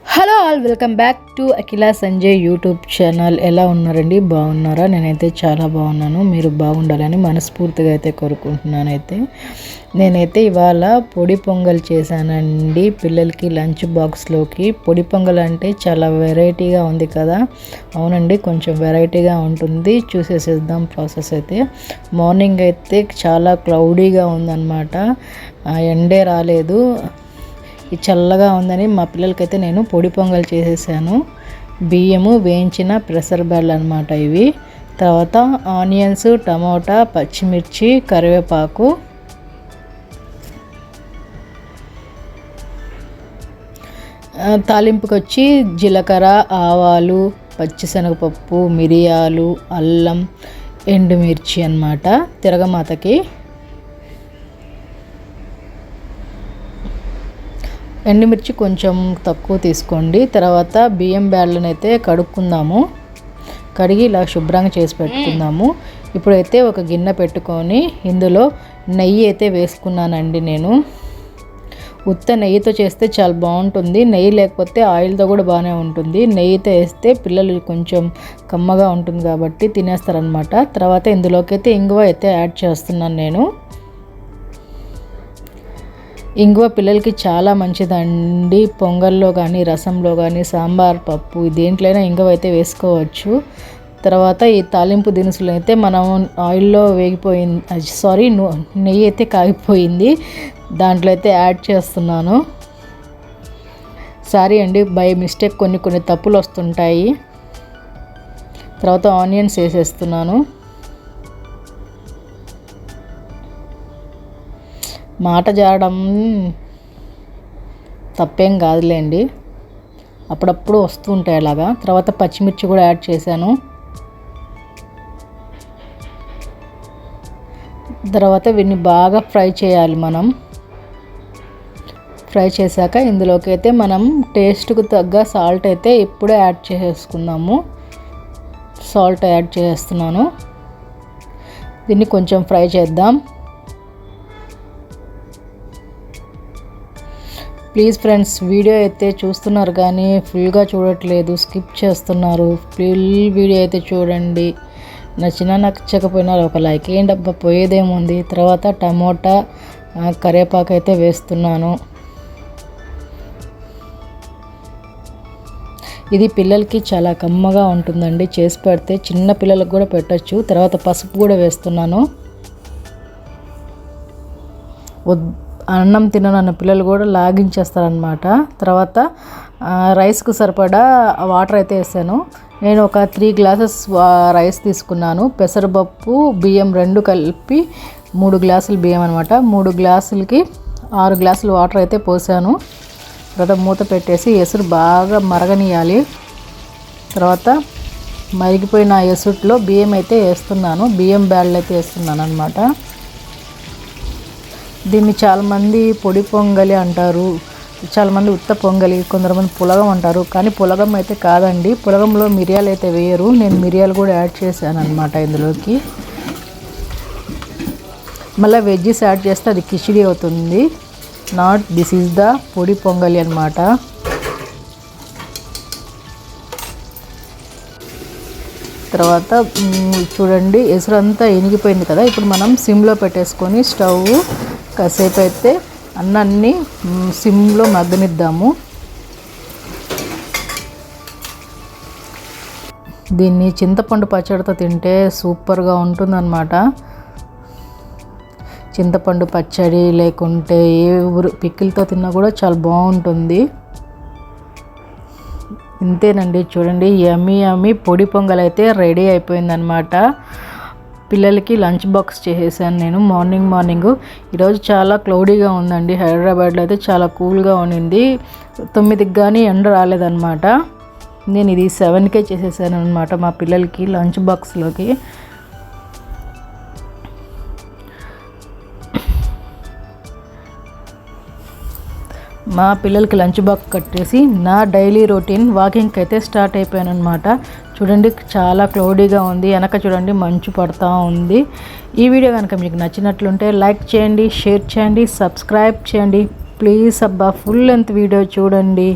Hello all, welcome back to Akhila Sanjay YouTube channel. ఎలా ఉన్నారండి? బాగున్నారా? నేనైతే చాలా బాగున్నాను. మీరు బాగుండాలని మనస్ఫూర్తిగా అయితే కోరుకుంటున్నాను. నేనైతే ఇవాళ పొడి పొంగల్ చేశానండి పిల్లలకి లంచ్ బాక్స్లోకి. పొడి పొంగల్ అంటే చాలా వెరైటీగా ఉంది కదా. అవునండి, కొంచెం వెరైటీగా ఉంటుంది. చూసేసేద్దాం ప్రాసెస్ అయితే. మార్నింగ్ అయితే చాలా క్లౌడీగా ఉందన్నమాట, ఎండే రాలేదు. ఈ చల్లగా ఉందని మా పిల్లలకైతే నేను పొడి పొంగల్ చేసేసాను. బియ్యము వేయించిన ప్రెషర్ బ్యాళ్ళు అనమాట ఇవి. తర్వాత ఆనియన్స్, టమోటా, పచ్చిమిర్చి, కరివేపాకు, తాలింపుకి వచ్చి జీలకర్ర, ఆవాలు, పచ్చిశనగపప్పు, మిరియాలు, అల్లం, ఎండుమిర్చి అన్నమాట తిరగమాతకి. ఎండుమిర్చి కొంచెం తక్కువ తీసుకోండి. తర్వాత బియ్యం బ్యాళ్ళను అయితే కడుక్కుందాము. కడిగి ఇలా శుభ్రంగా చేసి పెట్టుకుందాము. ఇప్పుడైతే ఒక గిన్నె పెట్టుకొని ఇందులో నెయ్యి అయితే వేసుకున్నానండి. నేను ఉత్త నెయ్యితో చేస్తే చాలా బాగుంటుంది. నెయ్యి లేకపోతే ఆయిల్తో కూడా బాగానే ఉంటుంది. నెయ్యితో వేస్తే పిల్లలు కొంచెం కమ్మగా ఉంటుంది కాబట్టి తినేస్తారనమాట. తర్వాత ఇందులోకి అయితే ఇంగువ అయితే యాడ్ చేస్తున్నాను నేను. ఇంగువ పిల్లలకి చాలా మంచిదండి. పొంగల్లో కానీ, రసంలో కానీ, సాంబార్, పప్పు దేంట్లైనా ఇంగువ అయితే వేసుకోవచ్చు. తర్వాత ఈ తాలింపు దినుసులు అయితే మనం ఆయిల్లో నెయ్యి అయితే కాగిపోయింది, దాంట్లో అయితే యాడ్ చేస్తున్నాను. సారీ అండి, బై మిస్టేక్ కొన్ని తప్పులు వస్తుంటాయి. తర్వాత ఆనియన్స్ వేసేస్తున్నాను. మాట జారడం తప్పేం కాదులేండి, అప్పుడప్పుడు వస్తూ ఉంటాయి అలాగా. తర్వాత పచ్చిమిర్చి కూడా యాడ్ చేశాను. తర్వాత వీటిని బాగా ఫ్రై చేయాలి మనం. ఫ్రై చేశాక ఇందులోకి అయితే మనం టేస్ట్కు తగ్గ సాల్ట్ అయితే ఇప్పుడే యాడ్ చేసేసుకుందాము. సాల్ట్ యాడ్ చేస్తున్నాను. దీన్ని కొంచెం ఫ్రై చేద్దాం. ప్లీజ్ ఫ్రెండ్స్, వీడియో అయితే చూస్తున్నారు కానీ ఫుల్గా చూడట్లేదు, స్కిప్ చేస్తున్నారు. ఫుల్ వీడియో అయితే చూడండి. నచ్చినా నచ్చకపోయినా ఒక లైక్ ఏంటబ్బా, పోయేదేముంది. తర్వాత టమోటా, కరివేపాకు అయితే వేస్తున్నాను. ఇది పిల్లలకి చాలా కమ్మగా ఉంటుందండి. చేసి పెడితే చిన్న పిల్లలకు కూడా పెట్టచ్చు. తర్వాత పసుపు కూడా వేస్తున్నాను. అన్నం తిననన్న పిల్లలు కూడా లాగించేస్తారనమాట. తర్వాత రైస్కు సరిపడా వాటర్ అయితే వేసాను. నేను ఒక 3 గ్లాసెస్ రైస్ తీసుకున్నాను. పెసరపప్పు, బియ్యం 2 కలిపి 3 గ్లాసులు బియ్యం అనమాట. 3 గ్లాసులకి 6 గ్లాసులు వాటర్ అయితే పోసాను. తర్వాత మూత పెట్టేసి ఎసురు బాగా మరగనియాలి. తర్వాత మరిగిపోయిన ఎసురులో బియ్యం అయితే వేస్తున్నాను. బియ్యం బ్యాళ్ళు అయితే వేస్తున్నాను అనమాట. దీన్ని చాలామంది పొడి పొంగలి అంటారు, చాలామంది ఉత్త పొంగలి, కొందరుమంది పులగం అంటారు. కానీ పులగం అయితే కాదండి. పులగంలో మిరియాలు అయితే వేయరు. నేను మిరియాలు కూడా యాడ్ చేశాను అనమాట ఇందులోకి. మళ్ళీ వెజ్జెస్ యాడ్ చేస్తే అది కిచిడి అవుతుంది. దిస్ ఈజ్ ద పొడి పొంగలి అనమాట. తర్వాత చూడండి, ఎసురు అంతా ఎనిగిపోయింది కదా. ఇప్పుడు మనం సిమ్లో పెట్టేసుకొని స్టవ్ కాసేపు అయితే అన్నాన్ని సిమ్లో మగ్గనిద్దాము. దీన్ని చింతపండు పచ్చడితో తింటే సూపర్గా ఉంటుందన్నమాట. చింతపండు పచ్చడి లేకుంటే ఏ పికిల్తో తిన్నా కూడా చాలా బాగుంటుంది. ఇంతేనండి, చూడండి, యమ్మీ పొడి పొంగల్ అయితే రెడీ అయిపోయిందనమాట. పిల్లలకి లంచ్ బాక్స్ చేసేసాను నేను మార్నింగ్. ఈరోజు చాలా క్లౌడీగా ఉందండి. హైదరాబాద్లో అయితే చాలా కూల్గా ఉండింది. 9కి కానీ ఎండ రాలేదన్నమాట. నేను ఇది 7కే చేసేసాను అనమాట మా పిల్లలకి లంచ్ బాక్స్లోకి. మా పిల్లలకి లంచ్ బాక్స్ కట్టేసి నా డైలీ రొటీన్ వాకింగ్కి అయితే స్టార్ట్ అయిపోయాను అనమాట. చూడండి, చాలా క్లౌడీగా ఉంది. వెనక చూడండి మంచు పడుతూ ఉంది. ఈ వీడియో కనుక మీకు నచ్చినట్లుంటే లైక్ చేయండి, షేర్ చేయండి, సబ్స్క్రైబ్ చేయండి ప్లీజ్. అబ్బా, ఫుల్ లెంత్ వీడియో చూడండి.